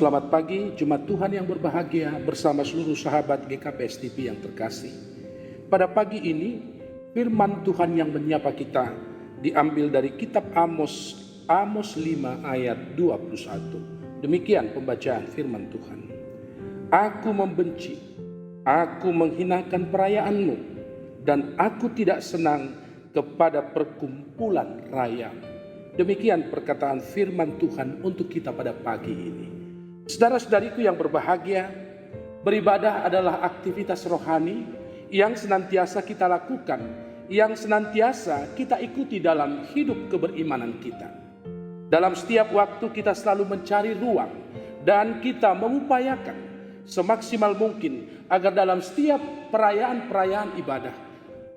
Selamat pagi, Jumat Tuhan yang berbahagia bersama seluruh sahabat GKPS TV yang terkasih. Pada pagi ini, firman Tuhan yang menyapa kita diambil dari kitab Amos 5 ayat 21. Demikian pembacaan firman Tuhan. Aku membenci, aku menghinakan perayaanmu, dan aku tidak senang kepada perkumpulan raya. Demikian perkataan firman Tuhan untuk kita pada pagi ini. Saudara-saudariku yang berbahagia, beribadah adalah aktivitas rohani yang senantiasa kita lakukan, yang senantiasa kita ikuti dalam hidup keberimanan kita. Dalam setiap waktu kita selalu mencari ruang dan kita mengupayakan semaksimal mungkin agar dalam setiap perayaan-perayaan ibadah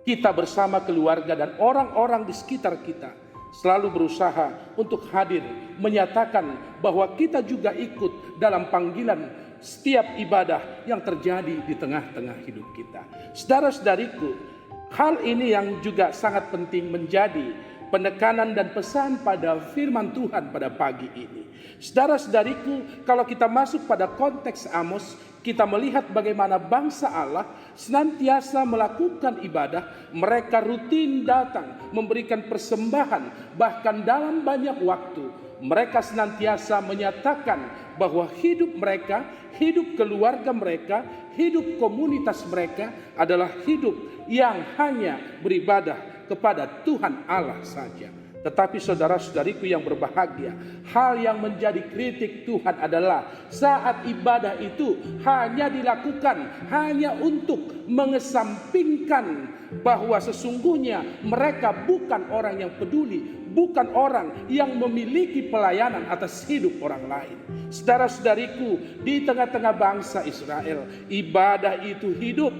kita bersama keluarga dan orang-orang di sekitar kita selalu berusaha untuk hadir, menyatakan bahwa kita juga ikut dalam panggilan setiap ibadah yang terjadi di tengah-tengah hidup kita. Saudara-saudariku, hal ini yang juga sangat penting menjadi penekanan dan pesan pada firman Tuhan pada pagi ini. Saudara-saudariku, kalau kita masuk pada konteks Amos, kita melihat bagaimana bangsa Allah senantiasa melakukan ibadah. Mereka rutin datang memberikan persembahan, bahkan dalam banyak waktu mereka senantiasa menyatakan bahwa hidup mereka, hidup keluarga mereka, hidup komunitas mereka adalah hidup yang hanya beribadah kepada Tuhan Allah saja. Tetapi saudara-saudariku yang berbahagia, hal yang menjadi kritik Tuhan adalah saat ibadah itu hanya dilakukan hanya untuk mengesampingkan bahwa sesungguhnya mereka bukan orang yang peduli, bukan orang yang memiliki pelayanan atas hidup orang lain. Saudara-saudariku, di tengah-tengah bangsa Israel, ibadah itu hidup.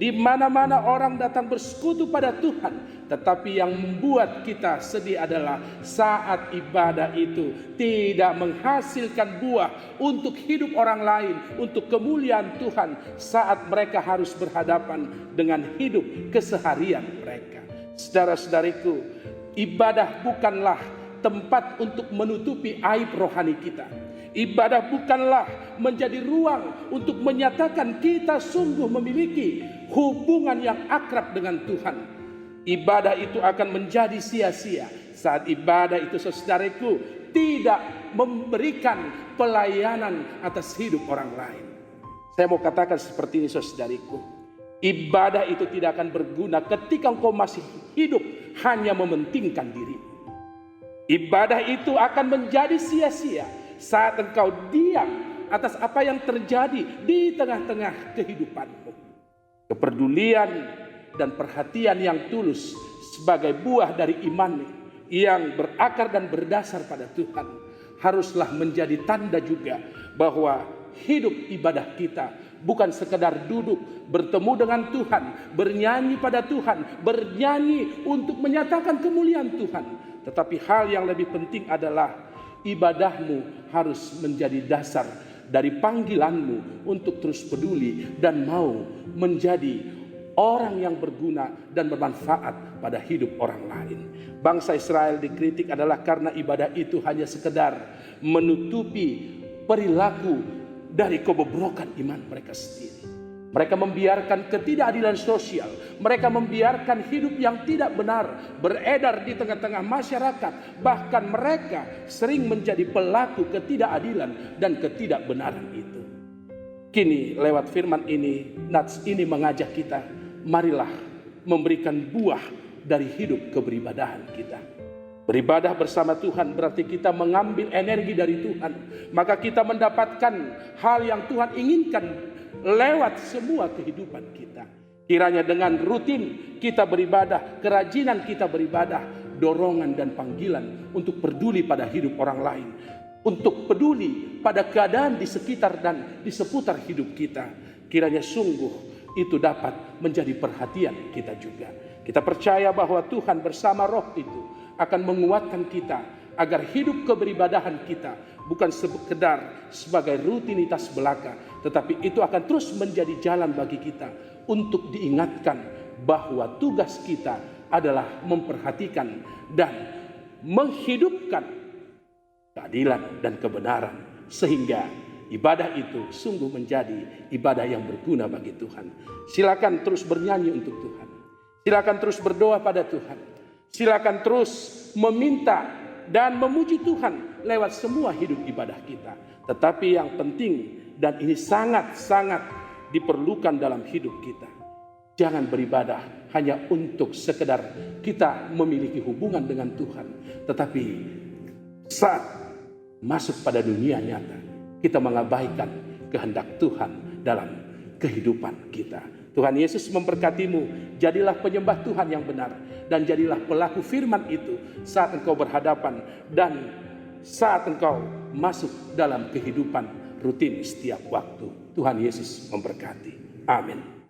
Di mana-mana orang datang bersekutu pada Tuhan, tetapi yang membuat kita sedih adalah saat ibadah itu tidak menghasilkan buah untuk hidup orang lain, untuk kemuliaan Tuhan, saat mereka harus berhadapan dengan hidup keseharian mereka. Saudara-saudariku, ibadah bukanlah tempat untuk menutupi aib rohani kita. Ibadah bukanlah menjadi ruang untuk menyatakan kita sungguh memiliki hubungan yang akrab dengan Tuhan. Ibadah itu akan menjadi sia-sia saat ibadah itu, saudaraku, tidak memberikan pelayanan atas hidup orang lain. Saya mau katakan seperti ini, saudariku. Ibadah itu tidak akan berguna ketika engkau masih hidup hanya mementingkan diri. Ibadah itu akan menjadi sia-sia saat engkau diam atas apa yang terjadi di tengah-tengah kehidupanmu. Kepedulian dan perhatian yang tulus sebagai buah dari iman yang berakar dan berdasar pada Tuhan haruslah menjadi tanda juga bahwa hidup ibadah kita bukan sekedar duduk bertemu dengan Tuhan, bernyanyi pada Tuhan, bernyanyi untuk menyatakan kemuliaan Tuhan. Tetapi hal yang lebih penting adalah ibadahmu harus menjadi dasar dari panggilanmu untuk terus peduli dan mau menjadi orang yang berguna dan bermanfaat pada hidup orang lain. Bangsa Israel dikritik adalah karena ibadah itu hanya sekedar menutupi perilaku dari kebobrokan iman mereka sendiri. Mereka membiarkan ketidakadilan sosial, mereka membiarkan hidup yang tidak benar beredar di tengah-tengah masyarakat. Bahkan mereka sering menjadi pelaku ketidakadilan dan ketidakbenaran itu. Kini lewat firman ini, nats ini mengajak kita, marilah memberikan buah dari hidup keberibadahan kita. Beribadah bersama Tuhan berarti kita mengambil energi dari Tuhan. Maka kita mendapatkan hal yang Tuhan inginkan lewat semua kehidupan kita. Kiranya dengan rutin kita beribadah, kerajinan kita beribadah, dorongan dan panggilan untuk peduli pada hidup orang lain, untuk peduli pada keadaan di sekitar dan di seputar hidup kita, kiranya sungguh itu dapat menjadi perhatian kita juga. Kita percaya bahwa Tuhan bersama Roh itu akan menguatkan kita agar hidup keberibadahan kita bukan sekedar sebagai rutinitas belaka, tetapi itu akan terus menjadi jalan bagi kita untuk diingatkan bahwa tugas kita adalah memperhatikan dan menghidupkan keadilan dan kebenaran, sehingga ibadah itu sungguh menjadi ibadah yang berguna bagi Tuhan. Silakan terus bernyanyi untuk Tuhan. Silakan terus berdoa pada Tuhan. Silakan terus meminta dan memuji Tuhan lewat semua hidup ibadah kita. Tetapi yang penting dan ini sangat-sangat diperlukan dalam hidup kita, jangan beribadah hanya untuk sekedar kita memiliki hubungan dengan Tuhan. Tetapi saat masuk pada dunia nyata, kita mengabaikan kehendak Tuhan dalam kehidupan kita. Tuhan Yesus memberkatimu. Jadilah penyembah Tuhan yang benar. Dan jadilah pelaku firman itu saat engkau berhadapan dan saat engkau masuk dalam kehidupan rutin setiap waktu. Tuhan Yesus memberkati. Amin.